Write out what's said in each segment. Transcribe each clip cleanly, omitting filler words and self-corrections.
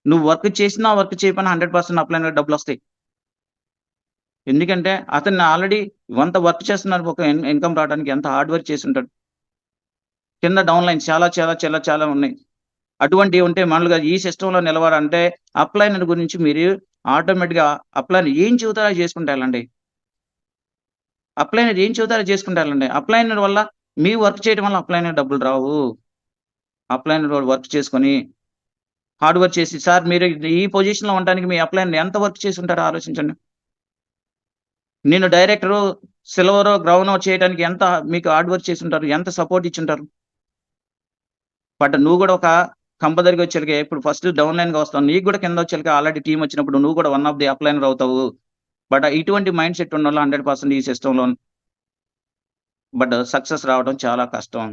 నువ్వు వర్క్ చేసినా, వర్క్ చేయకపోయినా 100% అప్‌లైన్‌లో డబ్బులొస్తాయి. ఎందుకంటే అతను ఆల్రెడీ వంత వర్క్ చేస్తున్నారు ఒక ఇన్‌కమ్ రావడానికి ఎంత హార్డ్ వర్క్ చేసుంటాడు. కింద డౌన్‌లైన్స్ చాలా ఉన్నాయి. అటువంటివి ఉంటే మామూలుగా ఈ సిస్టమ్‌లో నిలవాలంటే అప్‌లైనర్ గురించి మీరు ఆటోమేటిక్‌గా అప్‌లైన్ ఏం చెబుతారో అది చేసుకుంటూ ఎళ్ళండి. అప్‌లైనర్ ఏం చెబుతారో అది చేసుకుంటూ ఎళ్ళండి. అప్‌లైనర్ వల్ల మీ వర్క్ చేయడం వల్ల అప్‌లైనర్ డబ్బులు రావు. అప్‌లైనర్ వాడు వర్క్ చేసుకొని హార్డ్ వర్క్ చేసి సార్ మీరు ఈ పొజిషన్‌లో ఉండడానికి మీ అప్‌లైనర్ ఎంత వర్క్ చేసుంటారో ఆలోచించండి. నేను డైరెక్టరు, సిల్వరో, బ్రౌనో చేయడానికి ఎంత మీకు హార్డ్ వర్క్ చేసుంటారు. ఎంత సపోర్ట్ ఇచ్చుంటారు. బట్ నువ్వు గూడా ఒక కంపదరిగొచ్చేలకి ఇప్పుడు ఫస్ట్ డౌన్ లైన్‌గా వస్తావు. నీకు గూడా కిందొచ్చేలకి ఆల్రెడీ టీమ్ వచ్చినప్పుడు నువ్వు కూడా వన్ ఆఫ్ ది అప్‌లైనర్ అవుతావు. బట్ ఇటువంటి మైండ్ సెట్ ఉన్నోళ్ళు 100% ఈ సిస్టమ్‌లో బట్ సక్సెస్ రావడం చాలా కష్టం.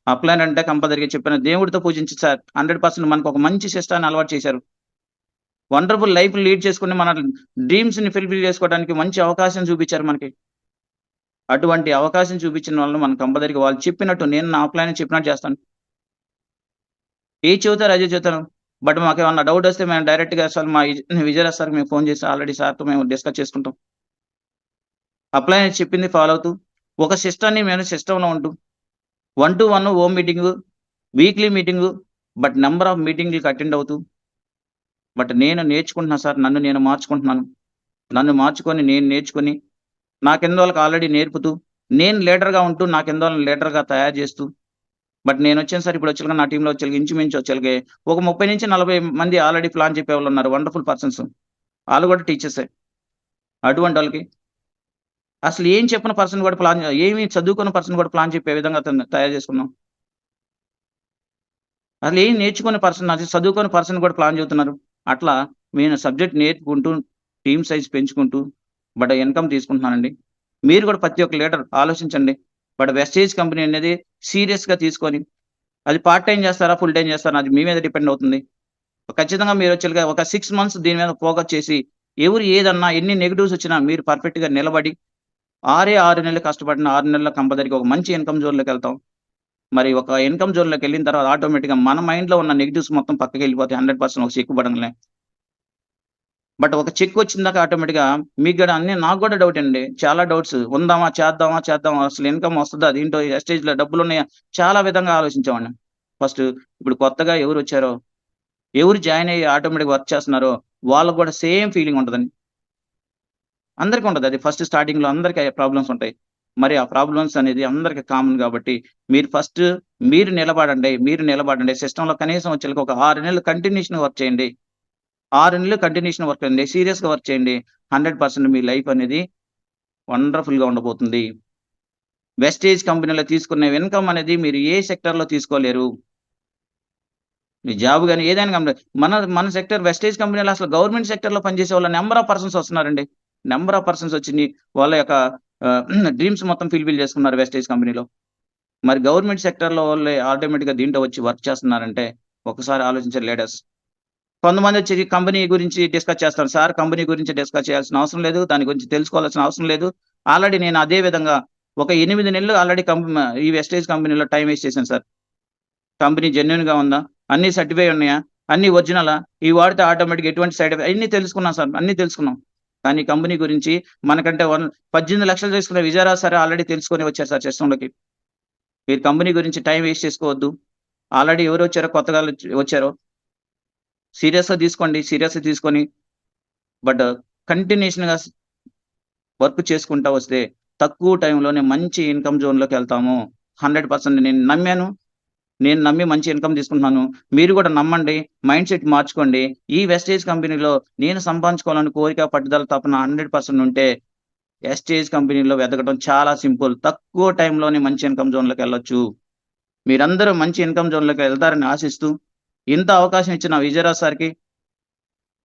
అప్‌లైన్ అంటే కంపల్సరీగా చెప్పాను. దేవుడితో పూజించి సార్ 100% మనకొక మంచి సిస్టాన్ని అలవాటు చేశారు. వండర్‌ఫుల్ లైఫ్ లీడ్ చేసుకొని మన డ్రీమ్స్‌ని ఫుల్‌ఫిల్ చేసుకోవడానికి మంచి అవకాశం చూపిచ్చారు మనకి. అటువంటి అవకాశం చూపించిన వాళ్ళని మనం కంపల్సరీగా వాళ్ళు చెప్పినట్టు నేను నా అప్‌లైన్‌కి చెప్పినట్టు చేస్తాను. ఏది చెబుతారో అదే చెబుతాను. బట్ మాకేమన్నా డౌటొస్తే మేము డైరెక్ట్‌గా అసలు మా విజయరాజ్ సార్‌కి మేము ఫోన్ చేసి ఆల్రెడీ సార్‌తో మేము డిస్కస్ చేసుకుంటాం. అప్లైన్ చెప్పింది ఫాలో అవుతూ, ఒక సిస్టమ్‌ని మేము సిస్టమ్‌లో ఉంటూ 1-1 home meeting, weekly meeting, but number of మీటింగ్‌లకి అటెండ్ అవుతూ, బట్ నేను నేర్చుకుంటున్నా సార్. నన్ను నేను మార్చుకుంటున్నాను. నన్ను మార్చుకొని నేను నేర్చుకొని, నా కిందోళ్ళకి ఆల్రెడీ నేర్పుతూ, నేను లీడర్‌గా ఉంటూ, నా కిందోళ్ళని లీడర్‌గా తయారు చేస్తూ, బట్ నేనొచ్చాను సార్ ఇప్పుడొచ్చాక నా టీమ్‌లో వచ్చేలకి ఇంచుమించు వచ్చేలకి ఒక 30-40 మంది ఆల్రెడీ ప్లాన్ చెప్పేవాళ్ళున్నారు. Wonderful persons. ఆళ్ళు గూడా టీచర్సే. అటువంటోళ్ళకి అసలు ఏం చెప్పని పర్సన్ గూడా ఏమి చదువుకున్న పర్సన్ గూడా ప్లాన్ చెప్పే విధంగా అతన్ని తయారు చేసుకున్నాం. అసలేం నేర్చుకునే పర్సన్ అది చదువుకోని పర్సన్ గూడా ప్లాన్ చెబుతున్నారు. అట్లా నేను సబ్జెక్ట్ నేర్చుకుంటూ, టీమ్ సైజ్ పెంచుకుంటూ, బట్ ఇన్‌కమ్ తీసుకుంటున్నానండి. మీరు గూడా ప్రతి ఒక్క లీడర్ ఆలోచించండి. బట్ వెస్టేజ్ కంపెనీ అనేది సీరియస్‌గా తీసుకొని, అది పార్ట్ టైమ్ చేస్తారా? ఫుల్ టైమ్ చేస్తారా? అది మీ మీద డిపెండ్ అవుతుంది. ఖచ్చితంగా మీరొచ్చేలుగా ఒక 6 మంత్స్ దీని మీద ఫోకస్ చేసి, ఎవరు ఏదన్నా ఎన్ని నెగెటివ్స్ వచ్చినా మీరు పర్ఫెక్ట్‌గా నిలబడి 6 నెలలు కష్టపడిన 6 నెలల్లో కంపల్సరీగా ఒక మంచి ఇన్‌కమ్ జోన్‌లోకెళ్తాం. మరి ఒక ఇన్‌కమ్ జోన్‌లోకెళ్ళిన తర్వాత ఆటోమేటిక్‌గా మన మైండ్‌లో ఉన్న నెగెటివ్స్ మొత్తం పక్కకెళ్ళిపోతాయి. 100% ఒక చెక్ పడంగానే. బట్ ఒక చెక్ వచ్చిందాక ఆటోమేటిక్‌గా మీకు గూడా నాకు గూడా డౌటే అండి. చాలా డౌట్స్. ఉందామా? చేద్దామా? అసలు ఇన్‌కమ్ వస్తదా? అదేంటో ఎస్టేజ్‌లో డబ్బులున్నాయా? చాలా విధంగా ఆలోచించేవాడిని. ఫస్ట్ ఇప్పుడు కొత్తగా ఎవరొచ్చారో, ఎవరు జాయిన్ అయ్యి ఆటోమేటిక్‌గా వర్క్ చేస్తున్నారో, వాళ్ళకి గూడా సేమ్ ఫీలింగ్ ఉంటదండి. అందరికి ఉంటది. అది ఫస్ట్ స్టార్టింగ్‌లో అందరికి ప్రాబ్లమ్స్ ఉంటాయి. మరి ఆ ప్రాబ్లమ్స్ అనేది అందరికి కామన్ గాబట్టి, మీరు ఫస్ట్ మీరు నిలబడండి. సిస్టమ్‌లో కనీసం వచ్చేలకి ఒక 6 నెలలు కంటిన్యూషన్‌గా వర్క్ చేయండి. 6 నెలలు కంటిన్యూషన్ వర్క్ అండి. సీరియస్‌గా వర్క్ చేయండి. 100% మీ లైఫ్ అనేది వండర్‌ఫుల్‌గా ఉండబోతుంది. వెస్టేజ్ కంపెనీలో తీసుకునే ఇన్‌కమ్ అనేది మీరు ఏ సెక్టార్‌లో తీసుకోలేరు. మీ జాబ్ గాని ఏదైనా గమని మన సెక్టార్ వెస్టేజ్ కంపెనీలో అసలు గవర్నమెంట్ సెక్టార్‌లో పనిచేసేవాళ్ళు నంబర్ ఆఫ్ పర్సన్స్ వస్తున్నారండి. నంబర్ ఆఫ్ పర్సన్స్ వచ్చి వాళ్ళ యొక్క డ్రీమ్స్ మొత్తం ఫుల్‌ఫిల్ చేసుకున్నారు వెస్టేజ్ కంపెనీలో. మరి గవర్నమెంట్ సెక్టార్‌లో వాళ్ళే ఆటోమేటిక్‌గా దీంట్లో వచ్చి వర్క్ చేస్తున్నారంటే ఒకసారి ఆలోచించండి లీడర్స్. కొంతమందొచ్చి కంపెనీ గురించి డిస్కస్ చేస్తారు. సార్ కంపెనీ గురించి డిస్కస్ చేయాల్సిన అవసరం లేదు. దాని గురించి తెలుసుకోవాల్సిన అవసరం లేదు. ఆల్రెడీ నేను అదే విధంగా ఒక 8 నెలలు ఆల్రెడీ ఈ వెస్టేజ్ కంపెనీలో టైమ్ వేస్ట్ చేశాను సార్. కంపెనీ జెన్యూన్‌గా ఉందా? అన్నీ సర్టిఫై ఉన్నాయా? అన్నీ ఒరిజినలా? ఇవి వాడితే ఆటోమేటిక్‌గా ఎటువంటి సైడ్ అయన్నీ తెలుసుకున్నాం సార్. అన్నీ తెలుసుకున్నాం. కానీ కంపెనీ గురించి మనకంటే 18,00,000 తీసుకున్న విజయరాజ్ సారే ఆల్రెడీ తెలుసుకొని వచ్చారు సార్ సిస్టమ్‌లోకి. మీరు కంపెనీ గురించి టైమ్ వేస్ట్ చేసుకోవద్దు. ఆల్రెడీ ఎవరొచ్చారో కొత్తగా వచ్చారో సీరియస్‌గా తీసుకొని బట్ కంటిన్యూషన్‌గా వర్క్ చేసుకుంటా వస్తే తక్కువ టైంలోనే మంచి ఇన్‌కమ్ జోన్‌లోకెళ్తాము. 100% నేను నమ్మాను. నేను నమ్మి మంచి ఇన్‌కమ్ తీసుకుంటున్నాను. మీరు కూడా నమ్మండి. మైండ్ సెట్ మార్చుకోండి. ఈ వెస్టేజ్ కంపెనీలో నేను సంపాదించుకోవాలని కోరిక, పట్టుదల, తపన 100% ఉంటే ఎస్టేజ్ కంపెనీలో వెతకడం చాలా సింపుల్. తక్కువ టైంలోనే మంచి ఇన్‌కమ్ జోన్‌లోకెళ్ళొచ్చు. మీరందరూ మంచి ఇన్‌కమ్ జోన్‌లోకి వెళ్తారని ఆశిస్తూ, ఇంత అవకాశం ఇచ్చిన విజయరాజ్ సార్‌కి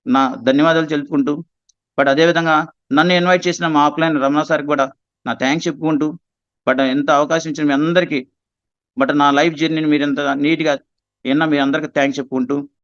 నా ధన్యవాదాలు తెలుపుకుంటూ, బట్ అదే విధంగా నన్ను ఇన్వైట్ చేసిన మా అప్‌లైన్ రమణ సార్‌కి కూడా నా థాంక్స్ చెప్పుకుంటూ, బట్ ఇంత అవకాశం ఇచ్చిన మీ అందరికీ బట్ నా లైఫ్ జర్నీని మీరింత నీట్‌గా మీ అందరికి థాంక్స్ చెప్పుకుంటూ